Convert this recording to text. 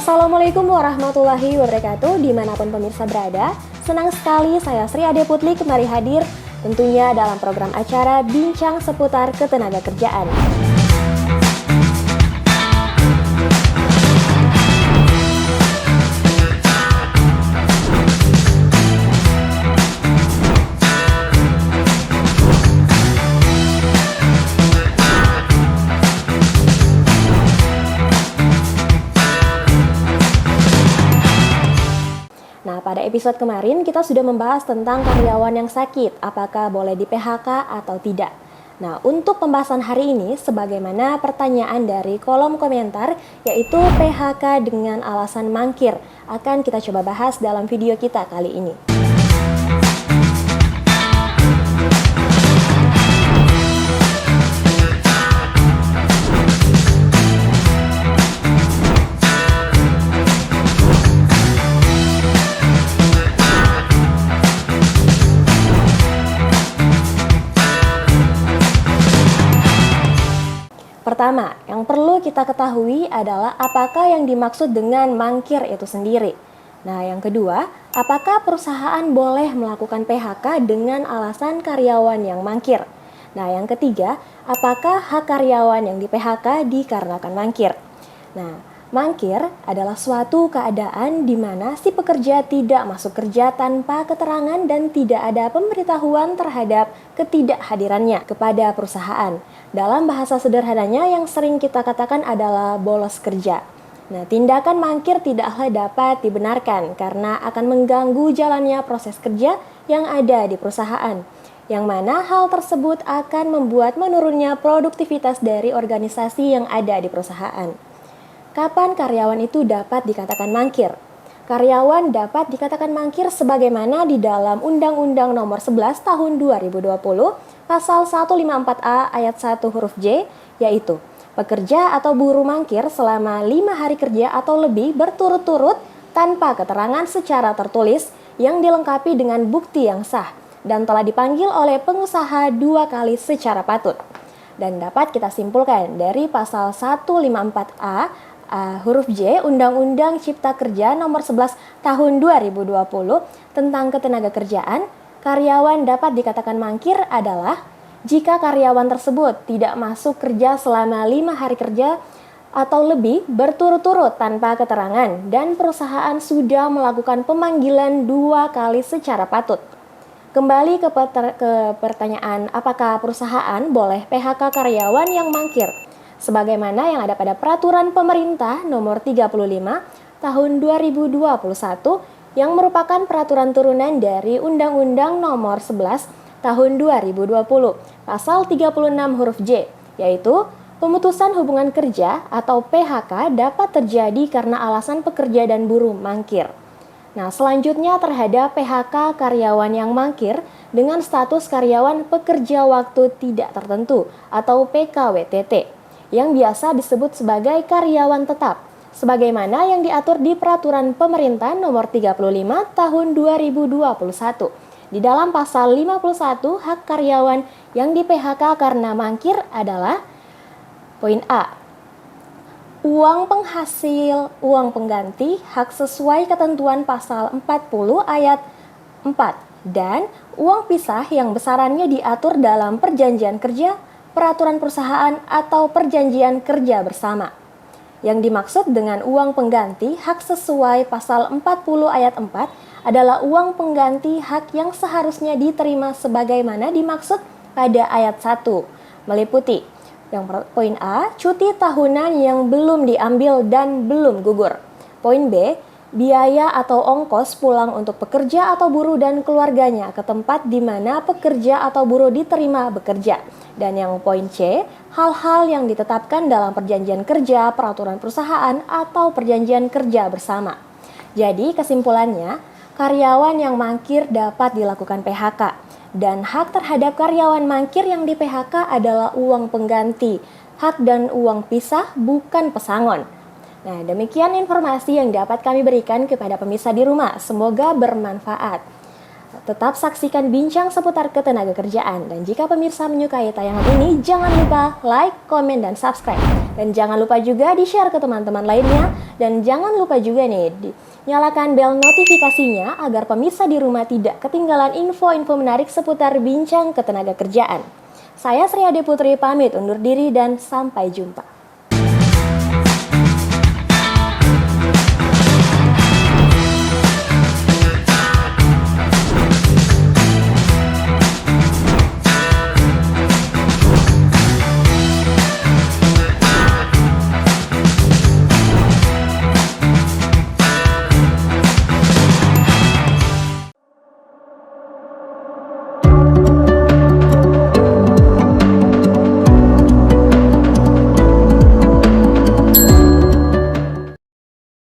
Assalamualaikum warahmatullahi wabarakatuh, dimanapun pemirsa berada. Senang sekali saya Sri Ade Putli kembali hadir tentunya dalam program acara Bincang Seputar Ketenagakerjaan. Nah, pada episode kemarin kita sudah membahas tentang karyawan yang sakit, apakah boleh di PHK atau tidak. Nah, untuk pembahasan hari ini, sebagaimana pertanyaan dari kolom komentar, yaitu PHK dengan alasan mangkir, akan kita coba bahas dalam video kita kali ini. Pertama, yang perlu kita ketahui adalah apakah yang dimaksud dengan mangkir itu sendiri. Nah, yang kedua, apakah perusahaan boleh melakukan PHK dengan alasan karyawan yang mangkir? Nah, yang ketiga, apakah hak karyawan yang di PHK dikarenakan mangkir? Nah, mangkir adalah suatu keadaan di mana si pekerja tidak masuk kerja tanpa keterangan dan tidak ada pemberitahuan terhadap ketidakhadirannya kepada perusahaan. Dalam bahasa sederhananya yang sering kita katakan adalah bolos kerja. Nah, tindakan mangkir tidaklah dapat dibenarkan karena akan mengganggu jalannya proses kerja yang ada di perusahaan, yang mana hal tersebut akan membuat menurunnya produktivitas dari organisasi yang ada di perusahaan. Kapan karyawan itu dapat dikatakan mangkir? Karyawan dapat dikatakan mangkir sebagaimana di dalam Undang-Undang Nomor 11 Tahun 2020, Pasal 154A ayat 1 huruf J, yaitu pekerja atau buruh mangkir selama 5 hari kerja atau lebih berturut-turut tanpa keterangan secara tertulis yang dilengkapi dengan bukti yang sah dan telah dipanggil oleh pengusaha 2 kali secara patut. Dan dapat kita simpulkan dari Pasal 154A huruf J Undang-Undang Cipta Kerja Nomor 11 Tahun 2020 tentang Ketenagakerjaan, karyawan dapat dikatakan mangkir adalah jika karyawan tersebut tidak masuk kerja selama 5 hari kerja atau lebih berturut-turut tanpa keterangan dan perusahaan sudah melakukan pemanggilan 2 kali secara patut. Kembali ke pertanyaan, apakah perusahaan boleh PHK karyawan yang mangkir? Sebagaimana yang ada pada Peraturan Pemerintah Nomor 35 Tahun 2021 yang merupakan peraturan turunan dari Undang-Undang Nomor 11 Tahun 2020 Pasal 36 huruf J, yaitu pemutusan hubungan kerja atau PHK dapat terjadi karena alasan pekerja dan buruh mangkir. Nah, selanjutnya terhadap PHK karyawan yang mangkir dengan status karyawan pekerja waktu tidak tertentu atau PKWTT yang biasa disebut sebagai karyawan tetap, sebagaimana yang diatur di Peraturan Pemerintah Nomor 35 Tahun 2021. Di dalam Pasal 51, hak karyawan yang di PHK karena mangkir adalah poin A. Uang penghasil, uang pengganti, hak sesuai ketentuan Pasal 40 ayat 4, dan uang pisah yang besarannya diatur dalam perjanjian kerja, peraturan perusahaan atau perjanjian kerja bersama. Yang dimaksud dengan uang pengganti hak sesuai Pasal 40 ayat 4 adalah uang pengganti hak yang seharusnya diterima sebagaimana dimaksud pada ayat 1, meliputi yang poin A, cuti tahunan yang belum diambil dan belum gugur. Poin B, biaya atau ongkos pulang untuk pekerja atau buruh dan keluarganya ke tempat di mana pekerja atau buruh diterima bekerja. Dan yang poin C, hal-hal yang ditetapkan dalam perjanjian kerja, peraturan perusahaan, atau perjanjian kerja bersama. Jadi kesimpulannya, karyawan yang mangkir dapat dilakukan PHK. Dan hak terhadap karyawan mangkir yang di PHK adalah uang pengganti. Hak dan uang pisah bukan pesangon. Nah, demikian informasi yang dapat kami berikan kepada pemirsa di rumah. Semoga bermanfaat. Tetap saksikan Bincang Seputar Ketenagakerjaan. Dan jika pemirsa menyukai tayangan ini, jangan lupa like, komen, dan subscribe. Dan jangan lupa juga di-share ke teman-teman lainnya Dan jangan lupa juga nih, nyalakan bel notifikasinya agar pemirsa di rumah tidak ketinggalan info-info menarik seputar bincang ketenaga kerjaan. Saya Sri Ade Putri pamit undur diri dan sampai jumpa.